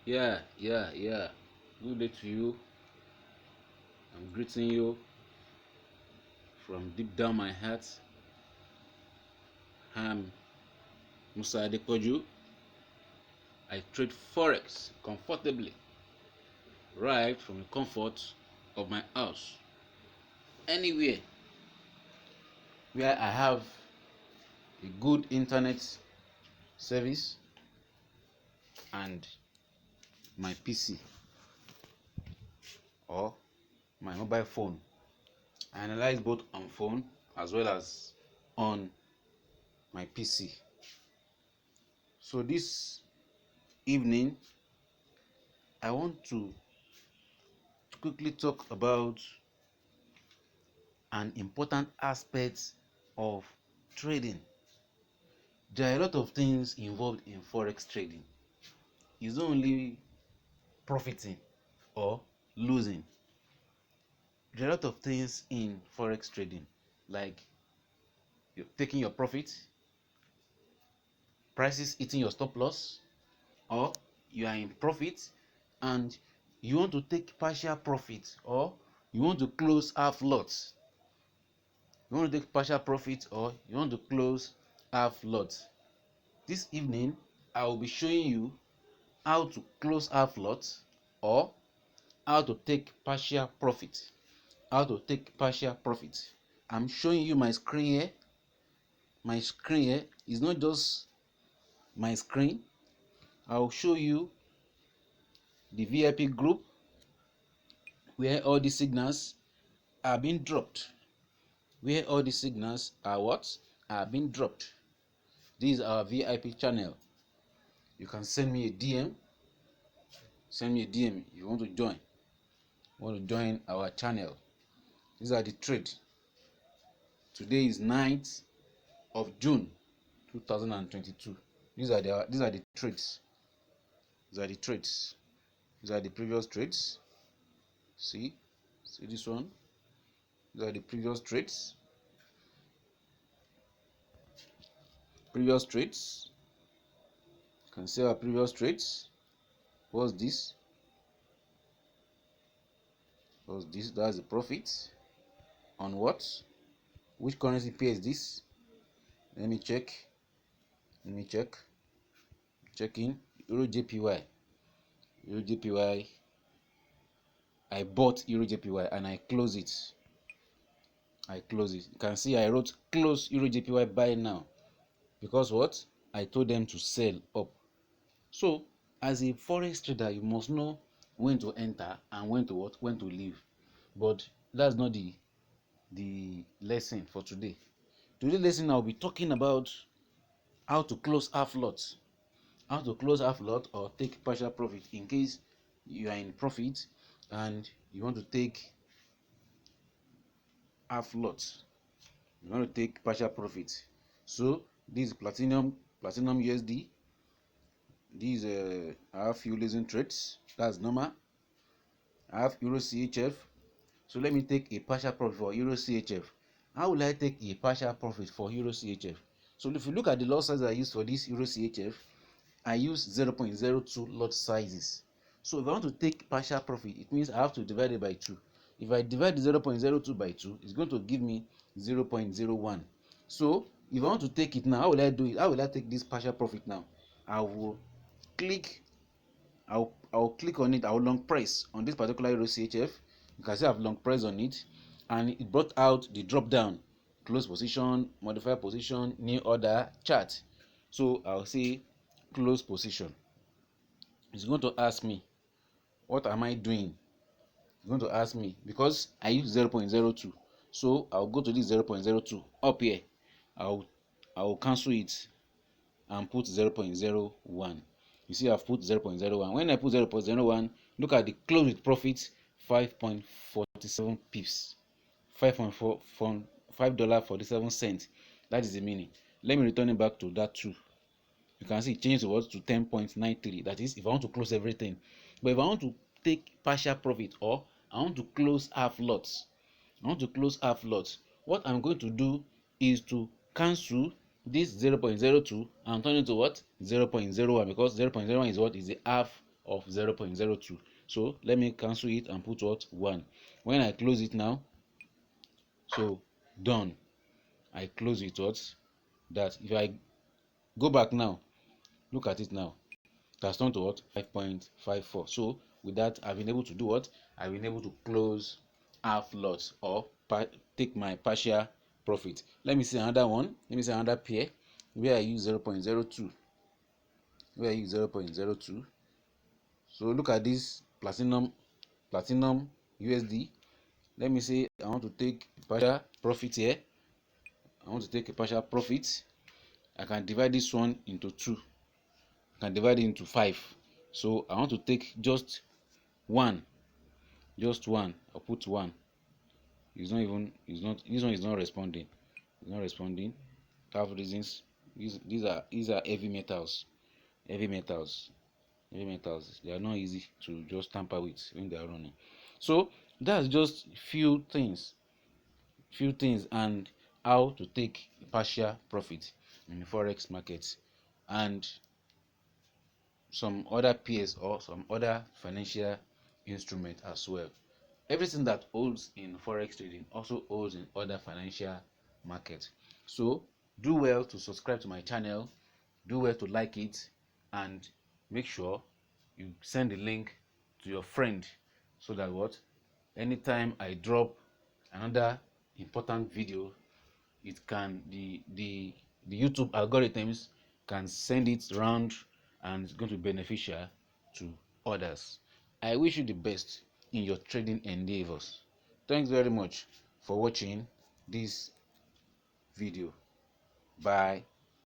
Yeah. Good day to you. I'm greeting you from deep down my heart. I'm Musa Adekoju. I trade Forex comfortably, right from the comfort of my house. Anywhere where I have a good internet service and my PC or my mobile phone. I analyze both on phone as well as on my PC. So this evening, I want to quickly talk about an important aspect of trading. There are a lot of things involved in forex trading. It's not only profiting or losing. There are a lot of things in forex trading, like you're taking your profit, prices hitting your stop loss, or you are in profit and you want to take partial profit, or you want to close half lots. You want to take partial profit or you want to close half lots. This evening, I will be showing you how to close half lots or how to take partial profit. How to take partial profit. I'm showing you my screen here. My screen here is not just my screen. I'll show you the VIP group where all the signals are being dropped. Where all the signals are what? Are being dropped. This is our VIP channel. You can send me a DM. Send me a DM if you want to join. Our channel. These are the trades. Today is 9th of June 2022. These are the trades. These are the trades. These are the previous trades. See this one. These are the previous trades. Previous trades. You can see our previous trades. What's this? What's this? That's the profit. On what? Which currency pair is this? Let me check. Checking. Euro JPY. Euro JPY. I bought Euro JPY and I close it. You can see I wrote close Euro JPY buy now. Because what? I told them to sell up. So, as a forex trader, you must know when to enter and when to what? When to leave. But that's not the lesson for today. Today's lesson I'll be talking about how to close half lots. How to close half lot or take partial profit in case you are in profit and you want to take half lot. You want to take partial profit. So this is platinum USD. These I have few losing trades. That's normal. I have Euro CHF. So let me take a partial profit for Euro CHF. How will I take a partial profit for Euro CHF? So if you look at the lot size I used for this Euro CHF, I use 0.02 lot sizes. So if I want to take partial profit, it means I have to divide it by 2. If I divide 0.02 by 2, it's going to give me 0.01. So if I want to take it now, how will I do it? How will I take this partial profit now? I will click on it. I will long press on this particular Euro CHF. You can see I've long pressed on it and it brought out the drop down, close position, modify position, new order, chart. So I'll say close position. It's going to ask me, what am I doing? It's going to ask me because I use 0.02. So I'll go to this 0.02 up here. I'll cancel it and put 0.01. You see I've put 0.01. When I put 0.01, look at the close with profit, 5.47 pips. $5.47. That is the meaning. Let me return it back to that 2. You can see it changed to 10.93. That is if I want to close everything. But if I want to take partial profit or I want to close half lots, what I'm going to do is to cancel this 0.02 and turn it to what? 0.01, because 0.01 is what? Is the half of 0.02. So let me cancel it and put what? 1. When I close it now, so done. I close it what? That. If I go back now, look at it now. It has turned to what? 5.54. So with that, I've been able to do what? I've been able to close half lots, or take my partial profit. Let me see another one. Let me see another pair where I use 0.02. Where I use 0.02. So look at this platinum USD. Let me say I want to take partial profit here. I want to take a partial profit. I can divide this one into 2. I can divide it into 5. So I want to take just 1. Just 1. I'll put 1. This one is not responding. It's not responding. Have reasons. These are heavy metals. Heavy metals. Heavy metals. They are not easy to just tamper with when they are running. So that's just few things. And how to take partial profit in the forex market, and some other pairs or some other financial instrument as well. Everything that holds in forex trading also holds in other financial markets. So do well to subscribe to my channel, do well to like it, and make sure you send the link to your friend, so that what, anytime I drop another important video, it can the YouTube algorithms can send it around, and it's going to be beneficial to others. I wish you the best in your trading endeavors. Thanks very much for watching this video. Bye.